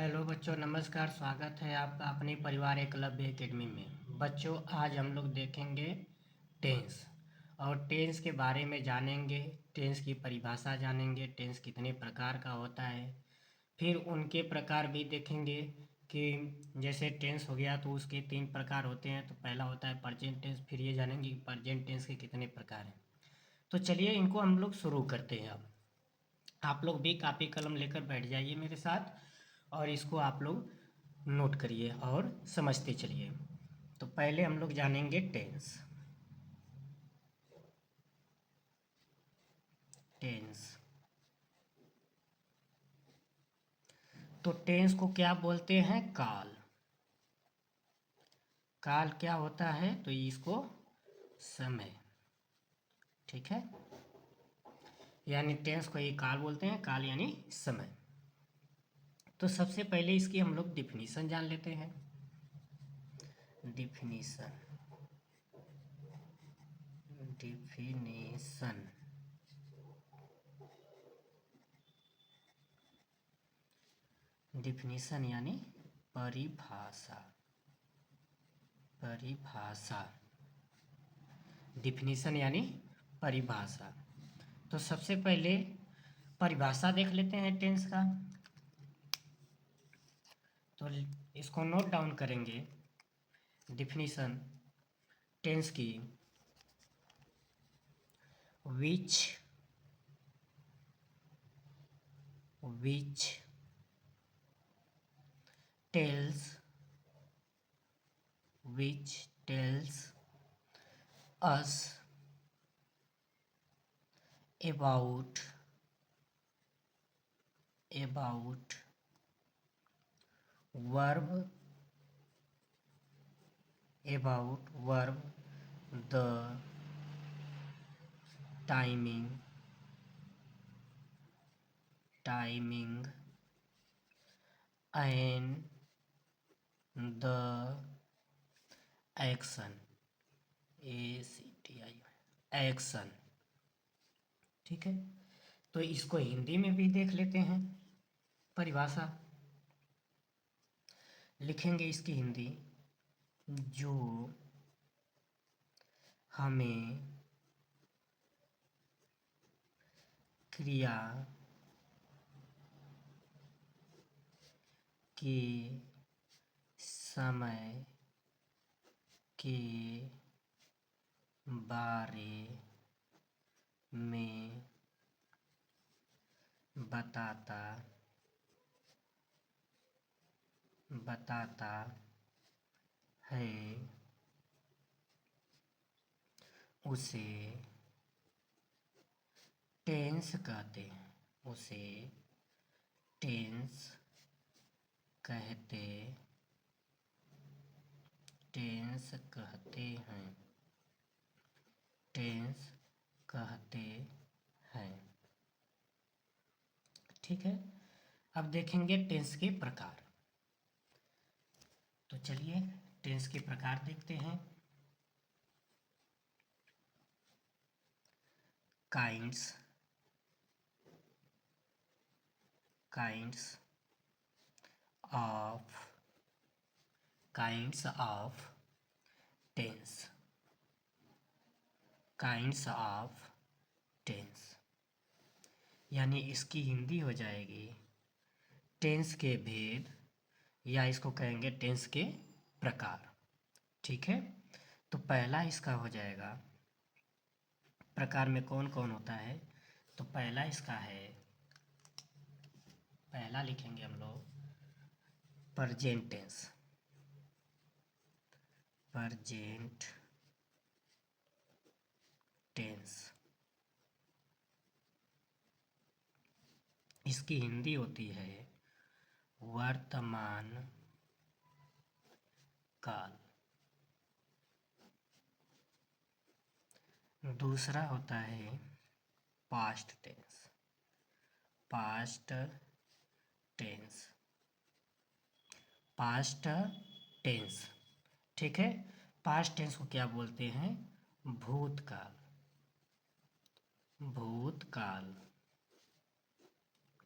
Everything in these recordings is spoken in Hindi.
हेलो बच्चों, नमस्कार। स्वागत है आपका अपने परिवार एकलव्य एकेडमी में। बच्चों, आज हम लोग देखेंगे टेंस और टेंस के बारे में जानेंगे। टेंस की परिभाषा जानेंगे, टेंस कितने प्रकार का होता है। फिर उनके प्रकार भी देखेंगे कि जैसे टेंस हो गया तो उसके 3 प्रकार होते हैं। तो पहला होता है प्रेजेंट टेंस। फिर ये जानेंगे कि प्रेजेंट टेंस के कितने प्रकार हैं। तो चलिए इनको हम लोग शुरू करते हैं। अब आप लोग भी कापी कलम लेकर बैठ जाइए मेरे साथ और इसको आप लोग नोट करिए और समझते चलिए। तो पहले हम लोग जानेंगे टेंस। टेंस तो टेंस को क्या बोलते हैं? काल। काल क्या होता है? तो इसको समय, ठीक है। यानी टेंस को ये काल बोलते हैं। काल यानी समय। तो सबसे पहले इसकी हम लोग डिफिनीशन जान लेते हैं। डिफिनीशन डिफिनीशन डिफिनीशन यानी परिभाषा। परिभाषा डिफिनीशन यानी परिभाषा। तो सबसे पहले परिभाषा देख लेते हैं टेंस का। तो इसको नोट डाउन करेंगे। डिफिनीशन टेंस की, विच tells us about verb the timing and the action action, ठीक है। तो इसको हिंदी में भी देख लेते हैं। परिभाषा लिखेंगे इसकी हिंदी, जो हमें क्रिया के समय के बारे में बताता है, उसे टेंस कहते हैं। उसे टेंस कहते हैं। टेंस कहते हैं, ठीक है। अब देखेंगे टेंस के प्रकार। तो चलिए टेंस के प्रकार देखते हैं। Kinds of tense. Kinds of tense यानी इसकी हिंदी हो जाएगी टेंस के भेद, या इसको कहेंगे टेंस के प्रकार, ठीक है। तो पहला इसका हो जाएगा, प्रकार में कौन कौन होता है। तो पहला इसका है, पहला लिखेंगे हम लोग प्रेजेंट टेंस। प्रेजेंट टेंस इसकी हिंदी होती है वर्तमान काल। दूसरा होता है पास्ट टेंस। पास्ट टेंस, ठीक है। पास्ट टेंस को क्या बोलते हैं? भूतकाल।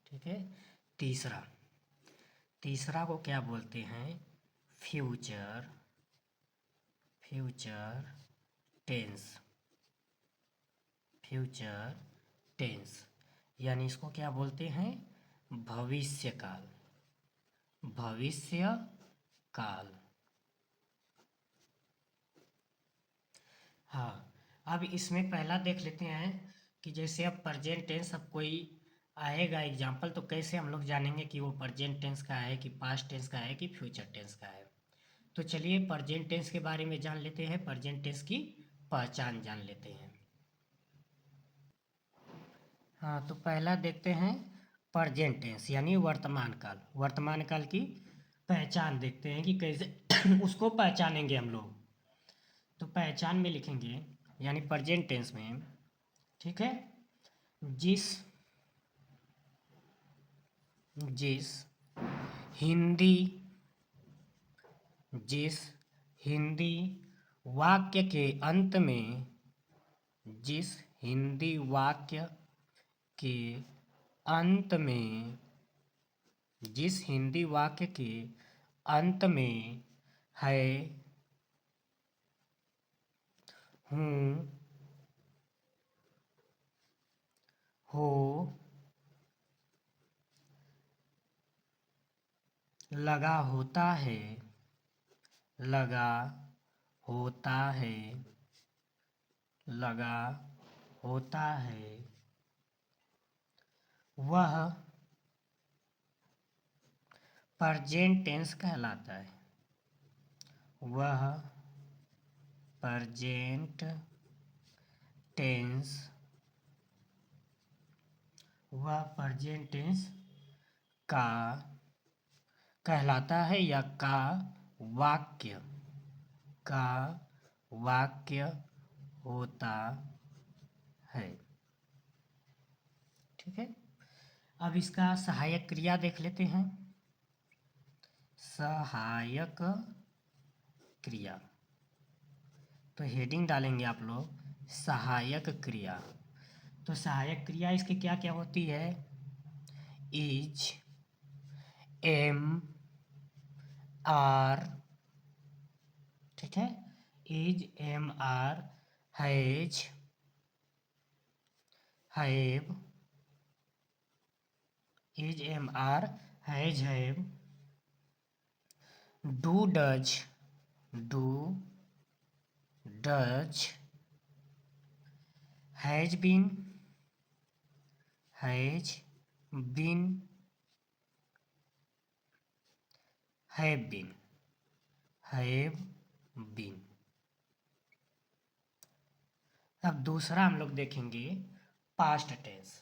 ठीक है। तीसरा को क्या बोलते हैं? Future tense. फ्यूचर टेंस यानी इसको क्या बोलते हैं? भविष्य काल। भविष्य काल। हाँ, अब इसमें पहला देख लेते हैं कि जैसे अब प्रेजेंट टेंस, अब कोई आएगा एग्जाम्पल तो कैसे हम लोग जानेंगे कि वो प्रेजेंट टेंस का है कि पास्ट टेंस का है कि फ्यूचर टेंस का है। तो चलिए प्रेजेंट टेंस के बारे में जान लेते हैं, प्रेजेंट टेंस की पहचान जान लेते हैं। हाँ, तो पहला देखते हैं प्रेजेंट टेंस यानी वर्तमान काल। वर्तमान काल की पहचान देखते हैं कि कैसे उसको पहचानेंगे हम लोग। तो पहचान में लिखेंगे यानी प्रेजेंट टेंस में, ठीक है, जिस जिस हिंदी जिस हिंदी वाक्य के अंत में जिस हिंदी वाक्य के अंत में जिस हिंदी वाक्य के अंत में है हूँ हो लगा होता है लगा होता है लगा होता है वह प्रेजेंट टेंस कहलाता है। वह प्रेजेंट टेंस वह प्रेजेंट टेंस का कहलाता है या वाक्य का वाक्य होता है। ठीक है, अब इसका सहायक क्रिया देख लेते हैं। सहायक क्रिया, तो हेडिंग डालेंगे आप लोग सहायक क्रिया। तो सहायक क्रिया इसकी क्या क्या होती है? इज, एम, आर, ठीक है, is, am, are, has, have, is, am, are, has, have, do, does, do, does, has been, has been, have been, have been. अब दूसरा हम लोग देखेंगे पास्ट टेंस।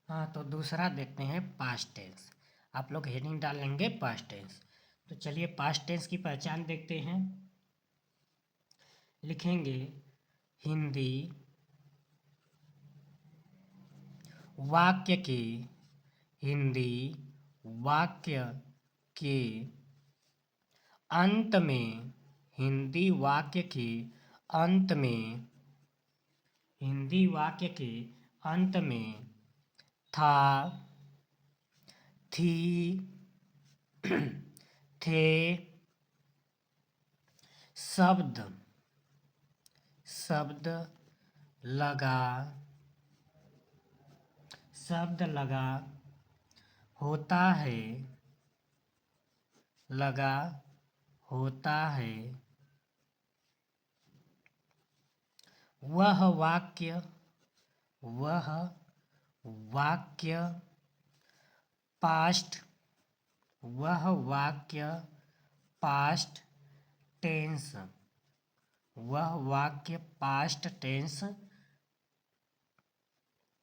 हाँ, तो दूसरा देखते हैं पास्ट टेंस। आप लोग हेडिंग डाल लेंगे पास्ट टेंस। तो चलिए पास्ट टेंस की पहचान देखते हैं। लिखेंगे हिंदी वाक्य के हिंदी वाक्य के अंत में हिंदी वाक्य के अंत में हिंदी वाक्य के अंत में था, थी, थे शब्द शब्द लगा शब्द लगा होता है लगा होता है वह वाक्य पास्ट वह वाक्य पास्ट टेंस वह वाक्य पास्ट टेंस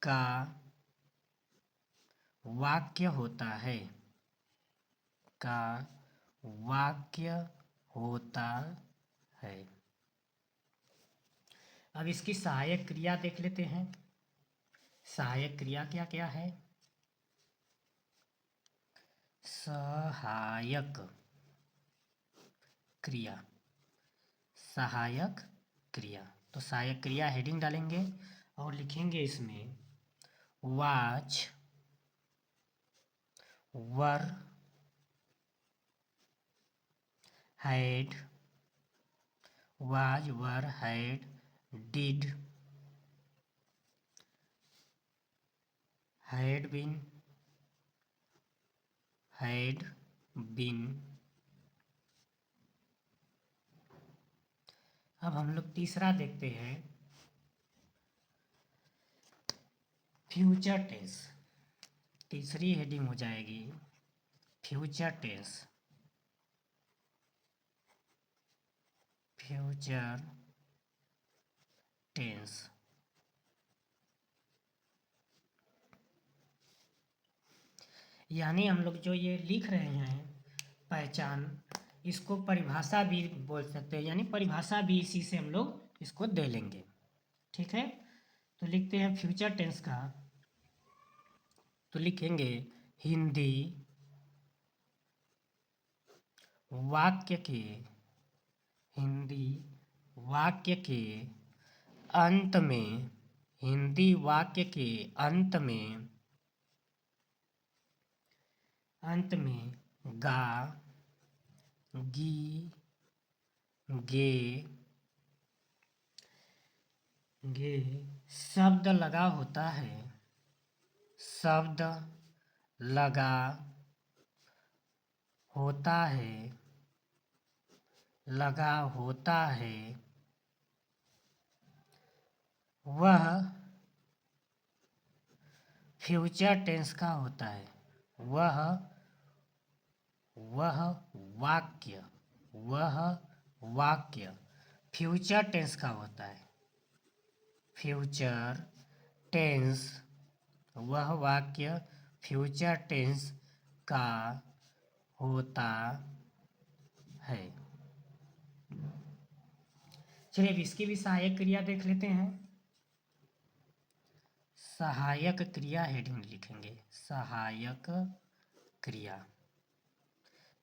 का वाक्य होता है का वाक्य होता है। अब इसकी सहायक क्रिया देख लेते हैं। सहायक क्रिया क्या क्या है? सहायक क्रिया सहायक क्रिया, तो सहायक क्रिया हेडिंग डालेंगे और लिखेंगे इसमें was, were, had, was, were, had, did, had been, had been. अब हम लोग तीसरा देखते हैं, फ्यूचर टेंस। तीसरी हेडिंग हो जाएगी फ्यूचर टेंस। Future tense. यानी हम लोग जो ये लिख रहे हैं पहचान, इसको परिभाषा भी बोल सकते हैं, यानी परिभाषा भी इसी से हम लोग इसको दे लेंगे। ठीक है, तो लिखते हैं फ्यूचर टेंस का, तो लिखेंगे हिंदी वाक्य के, हिंदी वाक्य के अंत में, हिंदी वाक्य के अंत में, अंत में गा, गी, गे, गे शब्द लगा होता है, शब्द लगा होता है, लगा होता है, वह फ्यूचर टेंस का होता है। वह वाक्य, वह वाक्य फ्यूचर टेंस का होता है। फ्यूचर टेंस, वह वाक्य फ्यूचर टेंस का होता है। चलिए अब इसकी भी सहायक क्रिया देख लेते हैं। सहायक क्रिया हेडिंग लिखेंगे, सहायक क्रिया।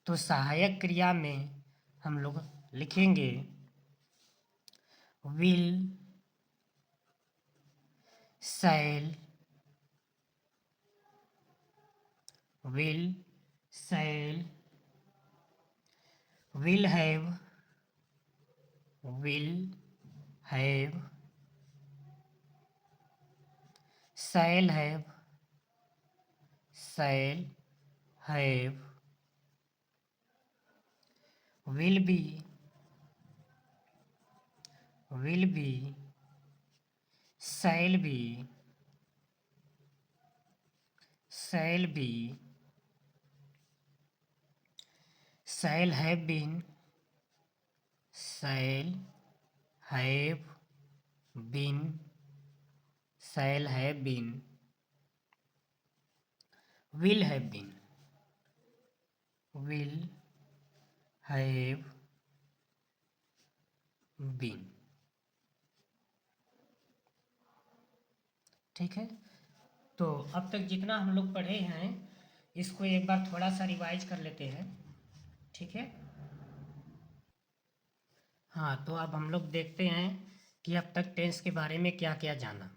तो सहायक क्रिया में हम लोग लिखेंगे will, shall, will, shall, will have, will have, shall have, shall have, will be, will be, shall be, shall be, shall have been, shall have been, shall have been, will have been, will have been। ठीक है, तो अब तक जितना हम लोग पढ़े हैं इसको एक बार थोड़ा सा रिवाइज कर लेते हैं। ठीक है, हाँ, तो अब हम लोग देखते हैं कि अब तक टेंस के बारे में क्या क्या जाना।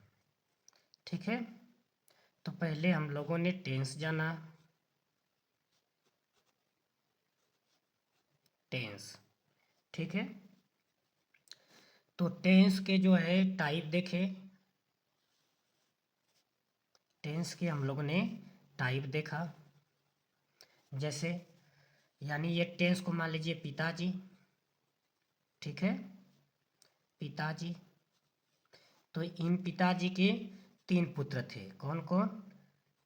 ठीक है, तो पहले हम लोगों ने टेंस जाना, टेंस। ठीक है, तो टेंस के जो है टाइप देखे, टेंस के हम लोगों ने टाइप देखा। जैसे यानी ये टेंस को मान लीजिए पिताजी। ठीक है, पिताजी, तो इन पिताजी के 3 पुत्र थे, कौन कौन?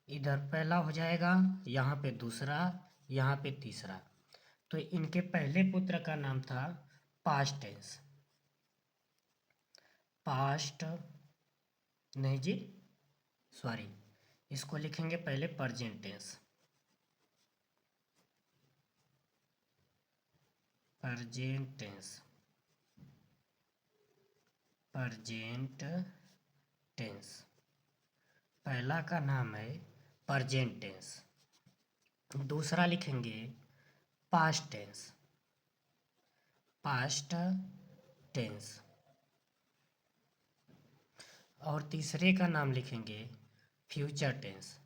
इधर पहला हो जाएगा, यहाँ पे दूसरा, यहाँ पे तीसरा। तो इनके पहले पुत्र का नाम था पास्ट टेंस, पास्ट नहीं जी, सॉरी, इसको लिखेंगे पहले present tense, present tense, present tense. पहला का नाम है प्रेजेंट टेंस, दूसरा लिखेंगे पास्ट टेंस, पास्ट टेंस, और तीसरे का नाम लिखेंगे future tense,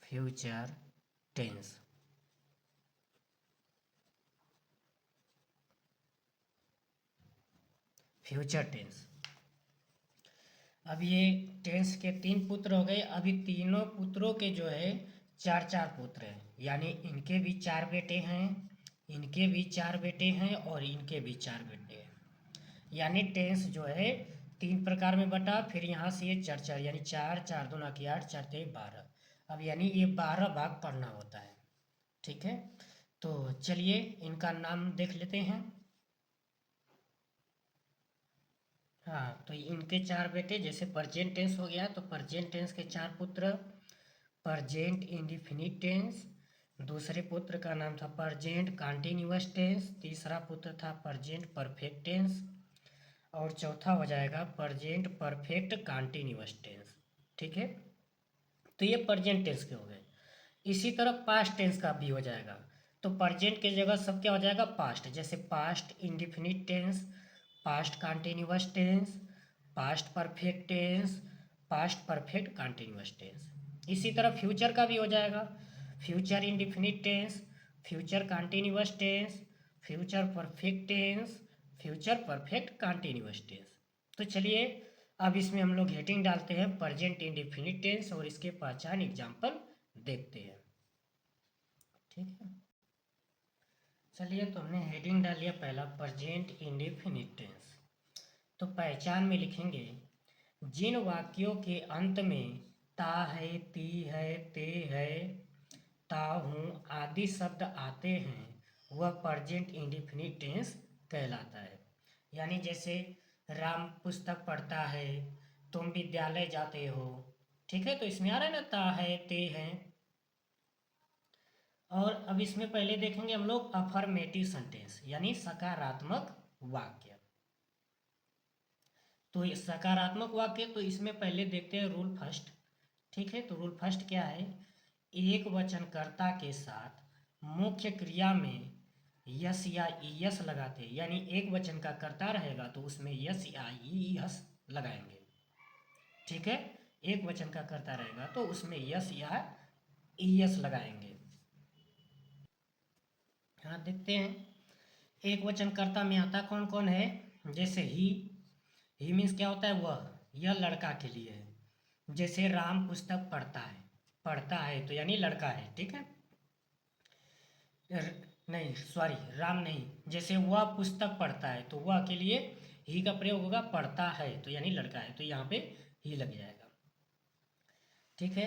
future tense. Future tense. अब ये टेंस के 3 पुत्र हो गए। अभी तीनों पुत्रों के जो है 4-4 पुत्र हैं, यानी इनके भी 4 बेटे हैं, इनके भी 4 बेटे हैं और इनके भी 4 बेटे हैं। यानी टेंस जो है 3 प्रकार में बटा, फिर यहाँ से ये 4-4 यानी 4, 4 दूना की 8, 4 तेईस 12। अब यानी ये 12 भाग पढ़ना होता है। ठीक है, तो चलिए इनका नाम देख लेते हैं। हाँ, तो इनके 4 बेटे, जैसे प्रेजेंट टेंस हो गया तो प्रेजेंट टेंस के 4 पुत्र। प्रेजेंट इंडिफिनिट टेंस, दूसरे पुत्र का नाम था प्रेजेंट कंटीन्यूअस टेंस, तीसरा पुत्र था प्रेजेंट परफेक्ट टेंस और चौथा हो जाएगा प्रेजेंट परफेक्ट कंटीन्यूअस टेंस। ठीक है, तो ये प्रेजेंट टेंस के हो गए। इसी तरह पास्ट टेंस का भी हो जाएगा। तो प्रेजेंट की जगह सब क्या हो जाएगा, पास्ट, जैसे past indefinite tense, past continuous tense, past perfect tense, past perfect continuous tense. इसी तरह फ्यूचर का भी हो जाएगा। Future indefinite tense, future continuous tense, future perfect tense, future perfect continuous tense. तो चलिए अब इसमें हम लोग हेडिंग डालते हैं प्रेजेंट इंडिफिनिट टेंस और इसके पहचान एग्जाम्पल देखते हैं। ठीक है, चलिए तो हमने हेडिंग डाल लिया पहला प्रेजेंट इंडिफिनिट टेंस। तो पहचान में लिखेंगे जिन वाक्यों के अंत में ता है, ती है, ते है, ता हूँ आदि शब्द आते हैं वह प्रेजेंट इंडिफिनिट टेंस कहलाता है। यानी जैसे राम पुस्तक पढ़ता है, तुम विद्यालय जाते हो। ठीक है, तो इसमें आ रहा है ना ता है, ते हैं। और अब इसमें पहले देखेंगे हम लोग अफर्मेटिव सेंटेंस यानी सकारात्मक वाक्य। तो ये सकारात्मक वाक्य, तो इसमें पहले देखते हैं रूल फर्स्ट। ठीक है, तो रूल फर्स्ट क्या है, एक वचनकर्ता के साथ मुख्य क्रिया में यस या ईयस लगाते हैं। यानी एक वचन का कर्ता रहेगा तो उसमें यस या ईयस लगाएंगे। ठीक है, एक वचन का कर्ता रहेगा तो उसमें यस या ईयस लगाएंगे। हाँ, देखते हैं एक वचन कर्ता में आता कौन कौन है। जैसे ही मीन्स क्या होता है, वह, यह लड़का के लिए है। जैसे राम पुस्तक पढ़ता है, पढ़ता है तो यानी लड़का है। ठीक है, नहीं सॉरी, राम नहीं, जैसे वह पुस्तक पढ़ता है तो वह के लिए ही का प्रयोग होगा, पढ़ता है तो यानी लड़का है तो यहाँ पे ही लग जाएगा। ठीक है,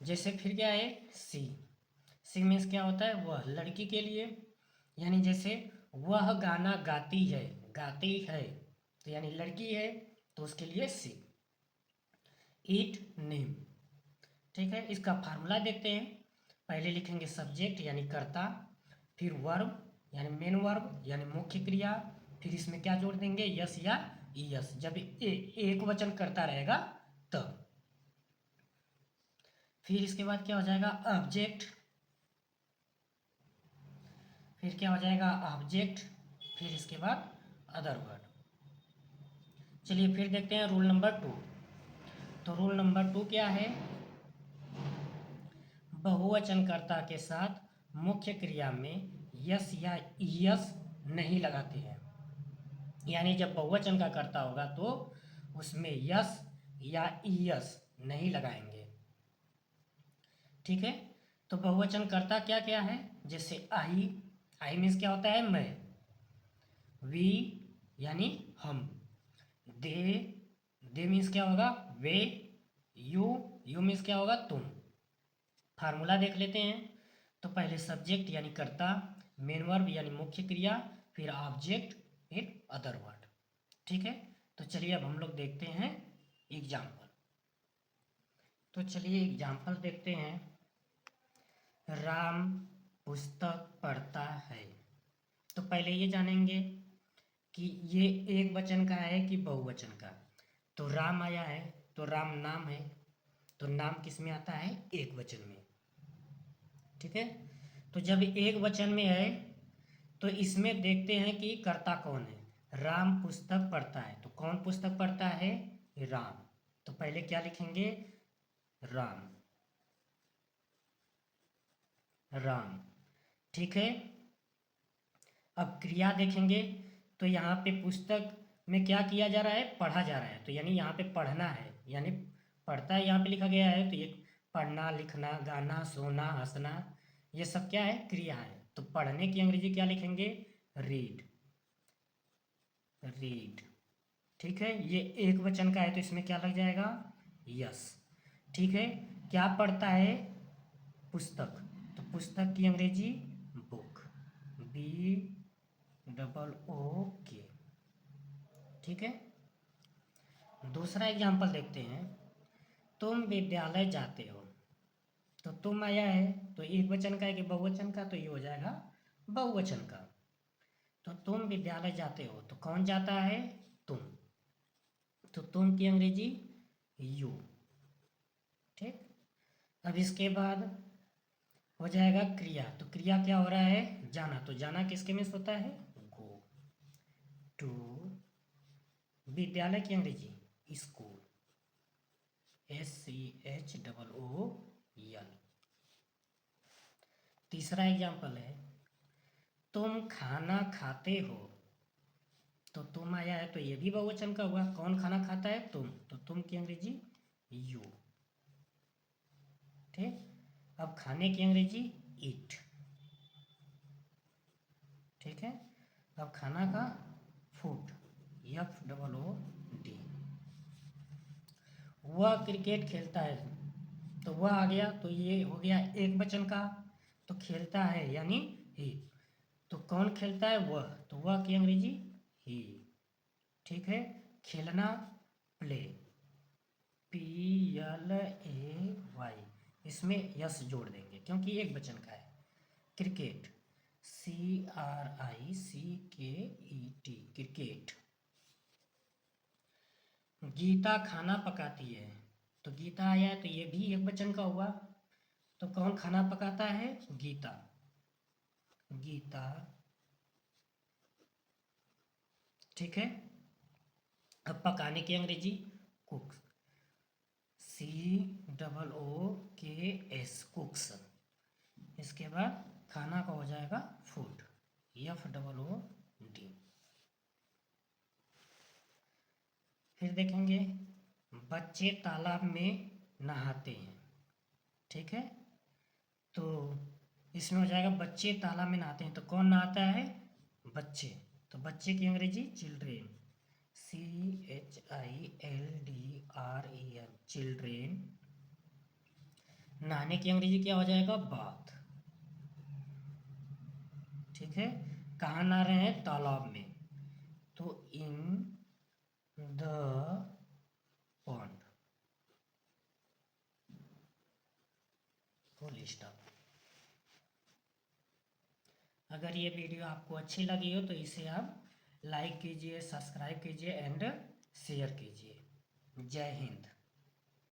जैसे फिर क्या है सी, सी मीन्स क्या होता है, वह लड़की के लिए। यानी जैसे वह गाना गाती है, गाती है तो यानी लड़की है तो उसके लिए सी। ईट नेम। ठीक है, इसका फार्मूला देखते हैं। पहले लिखेंगे सब्जेक्ट यानी कर्ता, फिर वर्ब यानी मेन वर्ब यानी मुख्य क्रिया, फिर इसमें क्या जोड़ देंगे, यस या ईयस, जब एक वचन करता रहेगा तब। फिर इसके बाद क्या हो जाएगा ऑब्जेक्ट, फिर क्या हो जाएगा ऑब्जेक्ट, फिर इसके बाद अदर वर्ड। चलिए फिर देखते हैं रूल नंबर 2। तो रूल नंबर 2 क्या है, बहुवचनकर्ता के साथ मुख्य क्रिया में यस या ईयस नहीं लगाते हैं। यानी जब बहुवचन का कर्ता होगा तो उसमें यस या ईयस नहीं लगाएंगे। ठीक है, तो बहुवचन कर्ता क्या क्या है, जैसे आई, आई मीन्स क्या होता है मैं, वी यानी हम, दे, दे मीन्स क्या होगा वे, यू, यू मीन्स क्या होगा तुम। फार्मूला देख लेते हैं। तो पहले सब्जेक्ट यानी कर्ता, मेन वर्ब यानी मुख्य क्रिया, फिर ऑब्जेक्ट, फिर अदर वर्ड। ठीक है, तो चलिए अब हम लोग देखते हैं एग्जाम्पल। तो चलिए एग्जाम्पल देखते हैं। राम पुस्तक पढ़ता है। तो पहले ये जानेंगे कि ये एक वचन का है कि बहुवचन का। तो राम आया है तो राम नाम है, तो नाम किस में आता है, एक वचन में। ठीक है, तो जब एक वचन में है तो इसमें देखते हैं कि कर्ता कौन है। राम पुस्तक पढ़ता है तो कौन पुस्तक पढ़ता है, राम। तो पहले क्या लिखेंगे, राम, राम। ठीक है, अब क्रिया देखेंगे तो यहाँ पे पुस्तक में क्या किया जा रहा है, पढ़ा जा रहा है। तो यानी यहाँ पे पढ़ना है, यानी पढ़ता है यहाँ पे लिखा गया है, तो ये पढ़ना, लिखना, गाना, सोना, हंसना, ये सब क्या है, क्रिया है। तो पढ़ने की अंग्रेजी क्या लिखेंगे, रीड, रीड। ठीक है, ये एक वचन का है तो इसमें क्या लग जाएगा, यस। ठीक है, क्या पढ़ता है, पुस्तक, तो पुस्तक की अंग्रेजी बुक, BOOK। ठीक है, दूसरा एग्जाम्पल देखते हैं। तुम विद्यालय जाते हो, तो तुम आया है तो एक वचन का है कि बहुवचन का, तो ये हो जाएगा बहुवचन का। तो तुम विद्यालय जाते हो, तो कौन जाता है, तुम, तो तुम की अंग्रेजी यू। ठीक, अब इसके बाद हो जाएगा क्रिया, तो क्रिया क्या हो रहा है, जाना, तो जाना किसके में होता है, गो, टू। विद्यालय की अंग्रेजी स्कूल, SCHOOL। तीसरा एग्जाम्पल है, तुम खाना खाते हो, तो तुम आया है तो ये भी बहुवचन का हुआ, कौन खाना खाता है, तुम, तो तुम की अंग्रेजी यू। ठीक, अब खाने की अंग्रेजी ईट। ठीक है, अब खाना का फूड, FOOD। वह क्रिकेट खेलता है, तो वह आ गया, तो ये हो गया एक वचन का, तो खेलता है यानी ही, तो कौन खेलता है, वह, तो वह की अंग्रेजी ही। ठीक है, खेलना, प्ले, PLAY, इसमें यस जोड़ देंगे क्योंकि एक वचन का है। Cricket, CRICKET, cricket. गीता खाना पकाती है, तो गीता आया है तो ये भी एक वचन का हुआ, तो कौन खाना पकाता है, गीता, गीता। ठीक है, अब पकाने की अंग्रेजी कुक, COOKS, कुक्स। इसके बाद खाना का हो जाएगा फूड, FOOD। फिर देखेंगे, बच्चे तालाब में नहाते हैं। ठीक है, तो इसमें हो जाएगा बच्चे तालाब में नहाते हैं, तो कौन नहाता है, बच्चे, तो बच्चे की अंग्रेजी चिल्ड्रेन, CHILDREN, चिल्ड्रेन। नहाने की अंग्रेजी क्या हो जाएगा, बाथ। ठीक है, कहाँ नहा रहे हैं, तालाब में, तो in the pond, full stop. अगर ये वीडियो आपको अच्छी लगी हो तो इसे आप लाइक कीजिए, सब्सक्राइब कीजिए एंड शेयर कीजिए। जय हिंद।